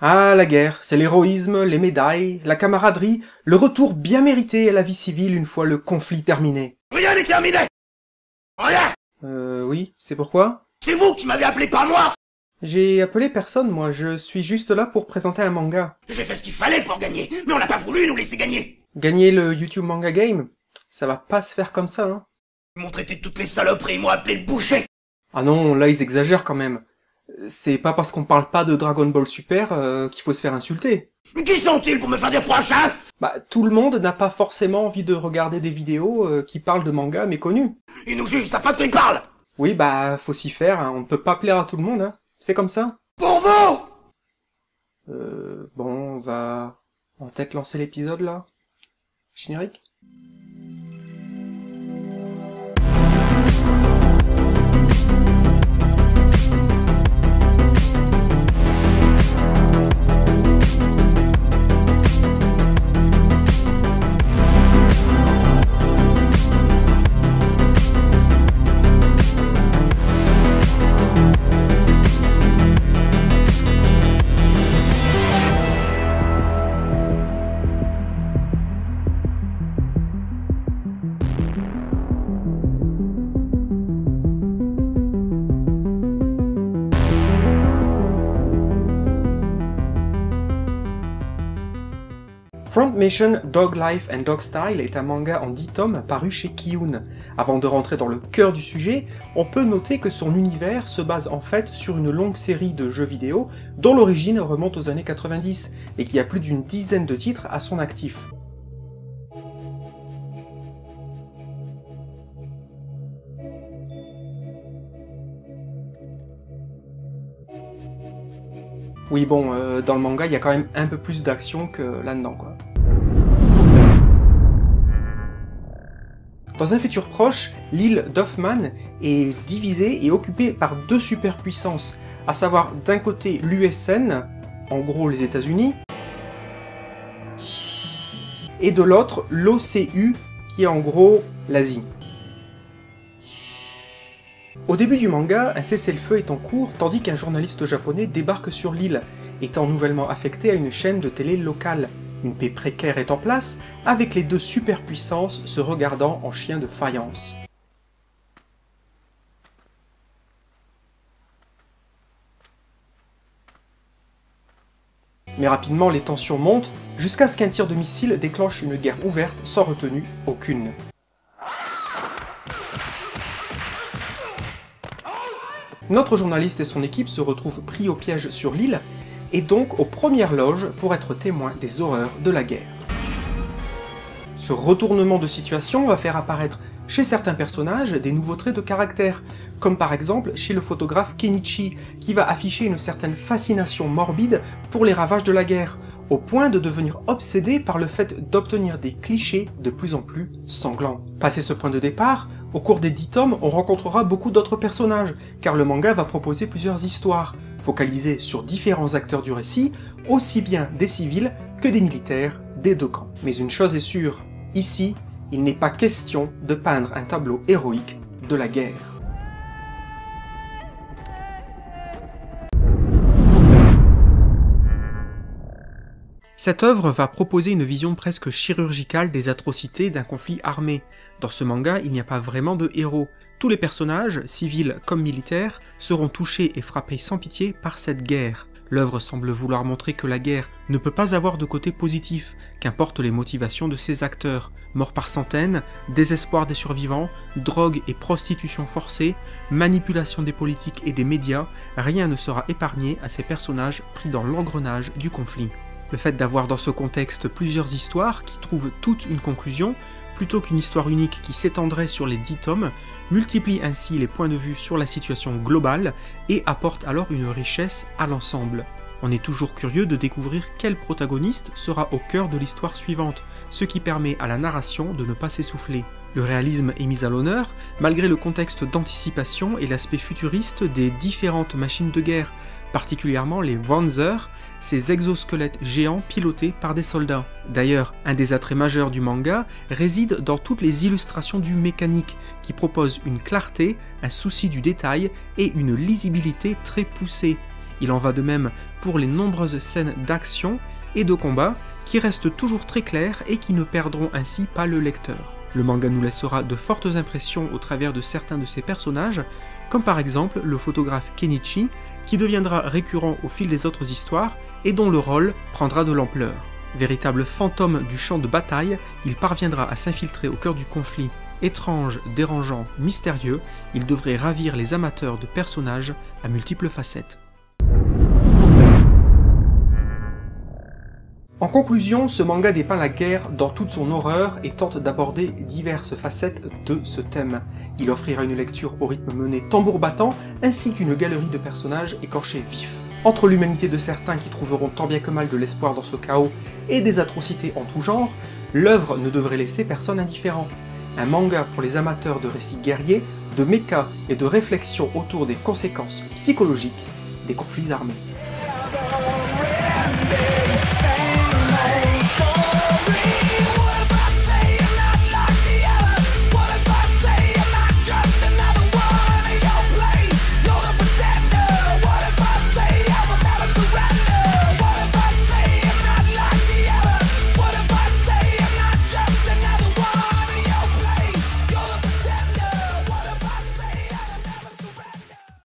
Ah, la guerre, c'est l'héroïsme, les médailles, la camaraderie, le retour bien mérité à la vie civile une fois le conflit terminé. Rien n'est terminé. Rien. Oui, c'est pourquoi? C'est vous qui m'avez appelé, pas moi. J'ai appelé personne, moi, je suis juste là pour présenter un manga. J'ai fait ce qu'il fallait pour gagner, mais on n'a pas voulu nous laisser gagner. Gagner le YouTube Manga Game? Ça va pas se faire comme ça, hein. Ils m'ont traité de toutes les saloperies, ils m'ont appelé le boucher. Ah non, là ils exagèrent quand même. C'est pas parce qu'on parle pas de Dragon Ball Super qu'il faut se faire insulter. Qui sont-ils pour me faire des reproches, hein? Bah, tout le monde n'a pas forcément envie de regarder des vidéos qui parlent de mangas méconnus. Ils nous jugent, ça fait qu'ils parlent. Oui, bah, faut s'y faire, hein. On ne peut pas plaire à tout le monde, hein. C'est comme ça. Pour vous. Bon, on va peut-être lancer l'épisode, là. Générique. Front Mission Dog Life and Dog Style est un manga en 10 tomes paru chez Kiyun. Avant de rentrer dans le cœur du sujet, on peut noter que son univers se base en fait sur une longue série de jeux vidéo dont l'origine remonte aux années 90 et qui a plus d'une dizaine de titres à son actif. Oui bon, dans le manga il y a quand même un peu plus d'action que là-dedans quoi. Dans un futur proche, l'île d'Hoffman est divisée et occupée par deux superpuissances, à savoir d'un côté l'USN, en gros les États-Unis, et de l'autre l'OCU, qui est en gros l'Asie. Au début du manga, un cessez-le-feu est en cours tandis qu'un journaliste japonais débarque sur l'île, étant nouvellement affecté à une chaîne de télé locale. Une paix précaire est en place, avec les deux superpuissances se regardant en chiens de faïence. Mais rapidement les tensions montent, jusqu'à ce qu'un tir de missile déclenche une guerre ouverte sans retenue aucune. Notre journaliste et son équipe se retrouvent pris au piège sur l'île, et donc aux premières loges pour être témoins des horreurs de la guerre. Ce retournement de situation va faire apparaître chez certains personnages des nouveaux traits de caractère, comme par exemple chez le photographe Kenichi, qui va afficher une certaine fascination morbide pour les ravages de la guerre, au point de devenir obsédé par le fait d'obtenir des clichés de plus en plus sanglants. Passé ce point de départ, au cours des 10 tomes, on rencontrera beaucoup d'autres personnages, car le manga va proposer plusieurs histoires, focalisées sur différents acteurs du récit, aussi bien des civils que des militaires des deux camps. Mais une chose est sûre, ici, il n'est pas question de peindre un tableau héroïque de la guerre. Cette œuvre va proposer une vision presque chirurgicale des atrocités d'un conflit armé. Dans ce manga, il n'y a pas vraiment de héros. Tous les personnages, civils comme militaires, seront touchés et frappés sans pitié par cette guerre. L'œuvre semble vouloir montrer que la guerre ne peut pas avoir de côté positif, qu'importent les motivations de ses acteurs. Morts par centaines, désespoir des survivants, drogue et prostitution forcée, manipulation des politiques et des médias, rien ne sera épargné à ces personnages pris dans l'engrenage du conflit. Le fait d'avoir dans ce contexte plusieurs histoires qui trouvent toutes une conclusion, plutôt qu'une histoire unique qui s'étendrait sur les 10 tomes, multiplie ainsi les points de vue sur la situation globale et apporte alors une richesse à l'ensemble. On est toujours curieux de découvrir quel protagoniste sera au cœur de l'histoire suivante, ce qui permet à la narration de ne pas s'essouffler. Le réalisme est mis à l'honneur, malgré le contexte d'anticipation et l'aspect futuriste des différentes machines de guerre, particulièrement les Panzer, ces exosquelettes géants pilotés par des soldats. D'ailleurs, un des attraits majeurs du manga réside dans toutes les illustrations du mécanique, qui proposent une clarté, un souci du détail et une lisibilité très poussée. Il en va de même pour les nombreuses scènes d'action et de combat qui restent toujours très claires et qui ne perdront ainsi pas le lecteur. Le manga nous laissera de fortes impressions au travers de certains de ses personnages, comme par exemple le photographe Kenichi, qui deviendra récurrent au fil des autres histoires et dont le rôle prendra de l'ampleur. Véritable fantôme du champ de bataille, il parviendra à s'infiltrer au cœur du conflit. Étrange, dérangeant, mystérieux, il devrait ravir les amateurs de personnages à multiples facettes. En conclusion, ce manga dépeint la guerre dans toute son horreur et tente d'aborder diverses facettes de ce thème. Il offrira une lecture au rythme mené tambour battant, ainsi qu'une galerie de personnages écorchés vifs. Entre l'humanité de certains qui trouveront tant bien que mal de l'espoir dans ce chaos et des atrocités en tout genre, l'œuvre ne devrait laisser personne indifférent. Un manga pour les amateurs de récits guerriers, de mechas et de réflexions autour des conséquences psychologiques des conflits armés.